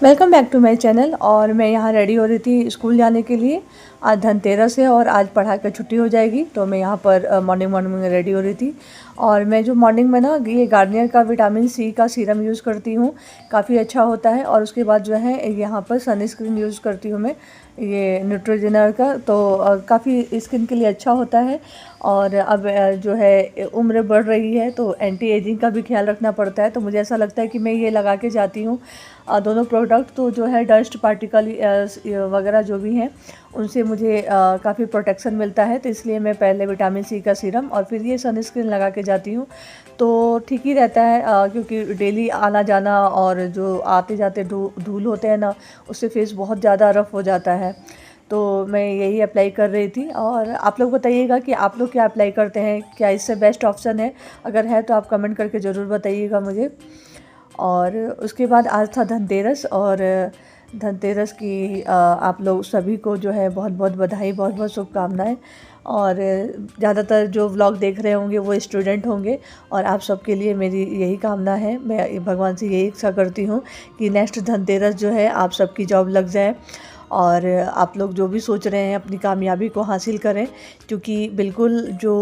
Welcome back to my channel. और मैं यहाँ रेडी हो रही थी स्कूल जाने के लिए। आज धनतेरस है और आज पढ़ाई का छुट्टी हो जाएगी, तो मैं यहाँ पर मॉर्निंग में रेडी हो रही थी। और मैं जो मॉर्निंग में ना ये गार्नियर का विटामिन सी का सीरम यूज़ करती हूँ, काफ़ी अच्छा होता है। और उसके बाद जो है यहाँ पर सनस्क्रीन यूज़ करती हूँ मैं, ये न्यूट्रोजेना का, तो काफ़ी स्किन के लिए अच्छा होता है। और अब जो है उम्र बढ़ रही है तो एंटी एजिंग का भी ख्याल रखना पड़ता है, तो मुझे ऐसा लगता है कि मैं ये लगा के जाती हूँ दोनों प्रोडक्ट। तो जो है डस्ट पार्टिकल वगैरह जो भी हैं उनसे मुझे काफ़ी प्रोटेक्शन मिलता है, तो इसलिए मैं पहले विटामिन सी का सीरम और फिर ये सनस्क्रीन लगा के जाती हूँ। तो ठीक ही रहता है, क्योंकि डेली आना जाना और जो आते जाते धूल होते हैं ना, उससे फेस बहुत ज़्यादा रफ़ हो जाता है। तो मैं यही अप्लाई कर रही थी। और आप लोग बताइएगा कि आप लोग क्या अप्लाई करते हैं, क्या इससे बेस्ट ऑप्शन है? अगर है तो आप कमेंट करके ज़रूर बताइएगा मुझे। और उसके बाद आज था धनतेरस, और धनतेरस की आप लोग सभी को जो है बहुत बहुत बधाई, बहुत बहुत शुभकामनाएं। और ज़्यादातर जो व्लॉग देख रहे होंगे वो स्टूडेंट होंगे, और आप सबके लिए मेरी यही कामना है। मैं भगवान से यही इच्छा करती हूँ कि नेक्स्ट धनतेरस जो है आप सबकी जॉब लग जाए, और आप लोग जो भी सोच रहे हैं अपनी कामयाबी को हासिल करें। क्योंकि बिल्कुल जो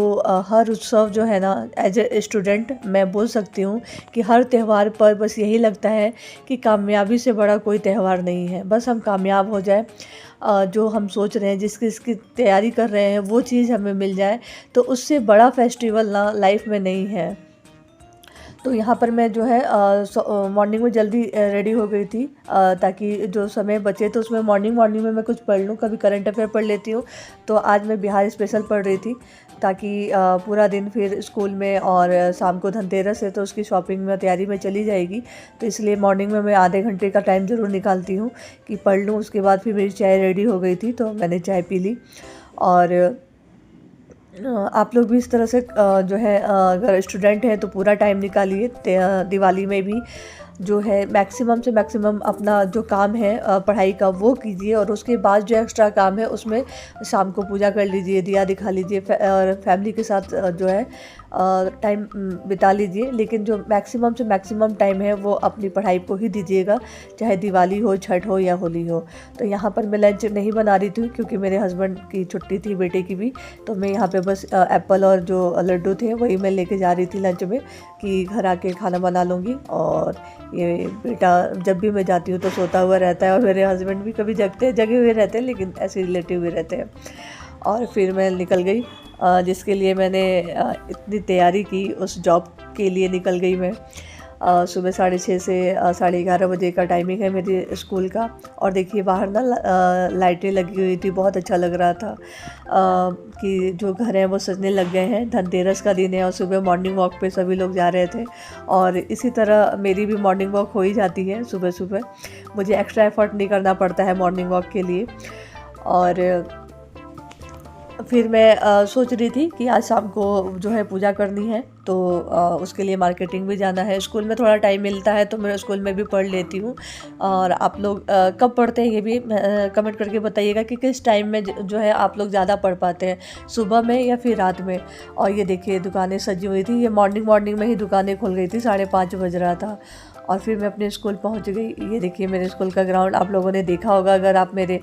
हर उत्सव जो है ना, एज ए स्टूडेंट मैं बोल सकती हूँ कि हर त्यौहार पर बस यही लगता है कि कामयाबी से बड़ा कोई त्यौहार नहीं है। बस हम कामयाब हो जाए, जो हम सोच रहे हैं, जिसकी तैयारी कर रहे हैं, वो चीज़ हमें मिल जाए, तो उससे बड़ा फेस्टिवल ना लाइफ में नहीं है। तो यहाँ पर मैं जो है मॉर्निंग में जल्दी रेडी हो गई थी, ताकि जो समय बचे तो उसमें मॉर्निंग में मैं कुछ पढ़ लूँ, कभी करंट अफेयर पढ़ लेती हूँ। तो आज मैं बिहार स्पेशल पढ़ रही थी, ताकि पूरा दिन फिर स्कूल में, और शाम को धनतेरस है तो उसकी शॉपिंग में तैयारी में चली जाएगी। तो इसलिए मॉर्निंग में मैं आधे घंटे का टाइम ज़रूर निकालती हूँ कि पढ़ लूँ। उसके बाद फिर मेरी चाय रेडी हो गई थी, तो मैंने चाय पी ली। और आप लोग भी इस तरह से जो है अगर स्टूडेंट हैं तो पूरा टाइम निकालिए। दिवाली में भी जो है मैक्सिमम से मैक्सिमम अपना जो काम है पढ़ाई का वो कीजिए, और उसके बाद जो एक्स्ट्रा काम है उसमें शाम को पूजा कर लीजिए, दिया दिखा लीजिए, और फैमिली के साथ जो है टाइम बिता लीजिए। लेकिन जो मैक्सिमम से मैक्सिमम टाइम है वो अपनी पढ़ाई को ही दीजिएगा, चाहे दिवाली हो, छठ हो या होली हो। तो यहाँ पर मैं लंच नहीं बना रही थी क्योंकि मेरे हस्बैंड की छुट्टी थी, बेटे की भी। तो मैं यहाँ पे बस एप्पल और जो लड्डू थे वही मैं लेके जा रही थी लंच में, कि घर आके खाना बना लूँगी। और ये बेटा जब भी मैं जाती हूँ तो सोता हुआ रहता है, और मेरे हस्बैंड भी कभी जगे हुए रहते हैं, लेकिन ऐसे लेटे हुए रहते हैं। और फिर मैं निकल गई, जिसके लिए मैंने इतनी तैयारी की, उस जॉब के लिए निकल गई मैं। सुबह 6:30 से 11:30 बजे का टाइमिंग है मेरे स्कूल का। और देखिए बाहर ना लाइटें लगी हुई थी, बहुत अच्छा लग रहा था कि जो घर हैं वो सजने लग गए हैं। धनतेरस का दिन है और सुबह मॉर्निंग वॉक पे सभी लोग जा रहे थे, और इसी तरह मेरी भी मॉर्निंग वॉक हो ही जाती है सुबह सुबह। मुझे एक्स्ट्रा एफर्ट नहीं करना पड़ता है मॉर्निंग वॉक के लिए। और फिर मैं सोच रही थी कि आज शाम को जो है पूजा करनी है, तो उसके लिए मार्केटिंग भी जाना है। स्कूल में थोड़ा टाइम मिलता है तो मैं स्कूल में भी पढ़ लेती हूँ। और आप लोग कब पढ़ते हैं ये भी कमेंट करके बताइएगा कि किस टाइम में जो है आप लोग ज़्यादा पढ़ पाते हैं, सुबह में या फिर रात में। और ये देखिए दुकानें सजी हुई थी, ये मॉर्निंग में ही दुकानें खुल गई थी, 5:30 बज रहा था। और फिर मैं अपने स्कूल पहुंच गई। ये देखिए मेरे स्कूल का ग्राउंड आप लोगों ने देखा होगा, अगर आप मेरे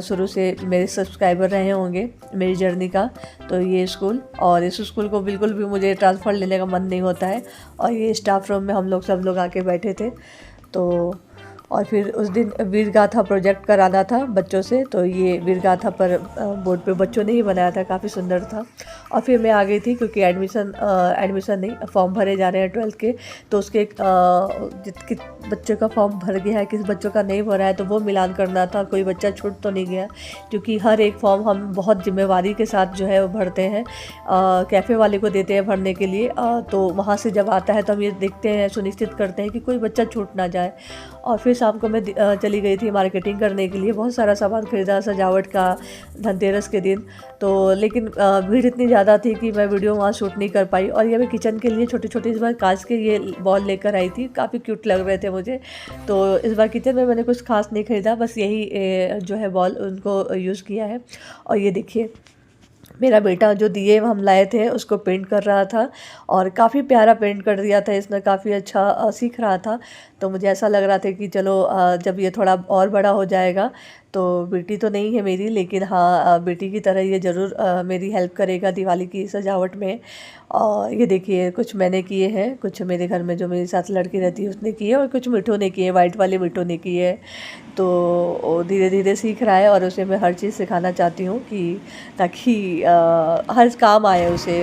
शुरू से मेरे सब्सक्राइबर रहे होंगे मेरी जर्नी का। तो ये स्कूल, और इस स्कूल को बिल्कुल भी मुझे ट्रांसफ़र लेने का मन नहीं होता है। और ये स्टाफ रूम में हम लोग सब लोग आके बैठे थे। तो और फिर उस दिन वीर गाथा प्रोजेक्ट कराना था बच्चों से, तो ये वीर गाथा पर बोर्ड पे बच्चों ने ही बनाया था, काफ़ी सुंदर था। और फिर मैं आ गई थी क्योंकि एडमिशन नहीं, फॉर्म भरे जा रहे हैं 12th के। तो उसके किस बच्चों का फॉर्म भर गया है, किस बच्चों का नहीं भरा है, तो वो मिलान करना था, कोई बच्चा छूट तो नहीं गया। क्योंकि हर एक फॉर्म हम बहुत जिम्मेवारी के साथ जो है वो भरते हैं, कैफ़े वाले को देते हैं भरने के लिए। तो वहाँ से जब आता है तो हम ये देखते हैं, सुनिश्चित करते हैं कि कोई बच्चा छूट ना जाए। और फिर शाम को मैं चली गई थी मार्केटिंग करने के लिए, बहुत सारा सामान खरीदा सजावट का धनतेरस के दिन। तो लेकिन भीड़ इतनी ज़्यादा थी कि मैं वीडियो वहाँ शूट नहीं कर पाई। और ये मैं किचन के लिए छोटे छोटे इस बार कांच के ये बॉल लेकर आई थी, काफ़ी क्यूट लग रहे थे मुझे। तो इस बार किचन में मैंने कुछ खास नहीं खरीदा, बस यही जो है बॉल उनको यूज़ किया है। और ये देखिए मेरा बेटा जो दिए हम लाए थे उसको पेंट कर रहा था, और काफ़ी प्यारा पेंट कर दिया था इसने, काफ़ी अच्छा सीख रहा था। तो मुझे ऐसा लग रहा था कि चलो जब ये थोड़ा और बड़ा हो जाएगा तो बेटी तो नहीं है मेरी, लेकिन हाँ बेटी की तरह ये ज़रूर मेरी हेल्प करेगा दिवाली की सजावट में। और ये देखिए कुछ मैंने किए हैं, कुछ मेरे घर में जो मेरे साथ लड़की रहती है उसने किए, और कुछ मिठू ने किए, वाइट वाले मिठू ने किए। तो वो धीरे धीरे सीख रहा है और उसे मैं हर चीज़ सिखाना चाहती हूँ कि ताकि हर काम आए उसे,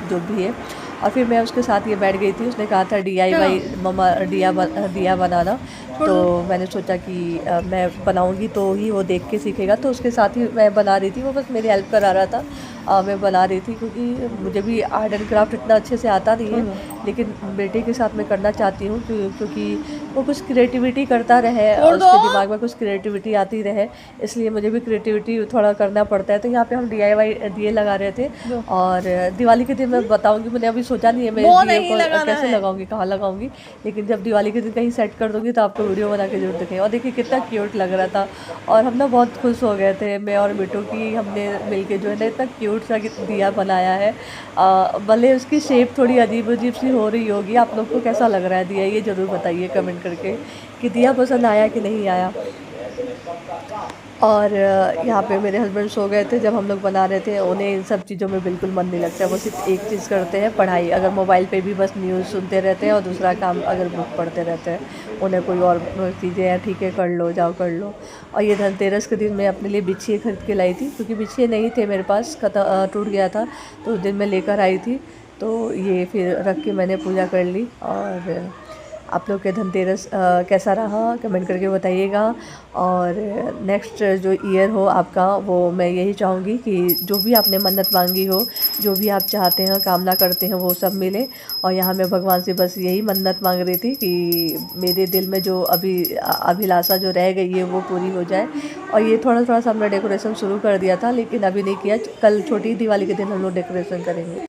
जो भी है। और फिर मैं उसके साथ ये बैठ गई थी, उसने कहा था DIY मम्मा दिया बनाना, तो मैंने सोचा कि मैं बनाऊंगी तो ही वो देख के सीखेगा, तो उसके साथ ही मैं बना रही थी। वो बस मेरी हेल्प करा रहा था, मैं बना रही थी क्योंकि मुझे भी आर्ट एंड क्राफ्ट इतना अच्छे से आता नहीं है, लेकिन बेटे के साथ मैं करना चाहती हूँ क्योंकि वो कुछ क्रिएटिविटी करता रहे और उसके दिमाग में कुछ क्रिएटिविटी आती रहे, इसलिए मुझे भी क्रिएटिविटी थोड़ा करना पड़ता है। तो यहाँ पे हम DIY दिए लगा रहे थे, और दिवाली के दिन मैं बताऊँगी, मैंने अभी सोचा नहीं है मैं दिए को कैसे लगाऊंगी, कहाँ लगाऊंगी, लेकिन जब दिवाली के दिन कहीं सेट कर दूँगी तो आपको वीडियो बना के जरूर दिखें। और देखिए कितना क्यूट लग रहा था, और हम ना बहुत खुश हो गए थे, मैं और मिट्टू की हमने मिलके जो है ना इतना क्यूट सा दिया बनाया है। भले उसकी शेप थोड़ी अजीब अजीब सी हो रही होगी, आप लोग को कैसा लग रहा है दिया, ये ज़रूर बताइए कमेंट करके कि दिया पसंद आया कि नहीं आया। और यहाँ पे मेरे हस्बैंड सो गए थे जब हम लोग बना रहे थे, उन्हें इन सब चीज़ों में बिल्कुल मन नहीं लगता, वो सिर्फ एक चीज़ करते हैं, पढ़ाई। अगर मोबाइल पे भी बस न्यूज़ सुनते रहते हैं और दूसरा काम अगर बुक पढ़ते रहते हैं, उन्हें कोई और चीज़ें हैं ठीक है कर लो, जाओ कर लो। और ये धनतेरस के दिन मैं अपने लिए बिछिए खरीद के लाई थी, क्योंकि बिछिए नहीं थे मेरे पास, टूट गया था, तो उस दिन मैं लेकर आई थी, तो ये फिर रख के मैंने पूजा कर ली। और आप लोग के धनतेरस कैसा रहा कमेंट करके बताइएगा। और नेक्स्ट जो ईयर हो आपका, वो मैं यही चाहूँगी कि जो भी आपने मन्नत मांगी हो, जो भी आप चाहते हैं कामना करते हैं वो सब मिले। और यहाँ मैं भगवान से बस यही मन्नत मांग रही थी कि मेरे दिल में जो अभिलाषा जो रह गई है वो पूरी हो जाए। और ये थोड़ा थोड़ा सा हमने डेकोरेशन शुरू कर दिया था, लेकिन अभी नहीं किया, कल छोटी दिवाली के दिन हम लोग डेकोरेशन करेंगे।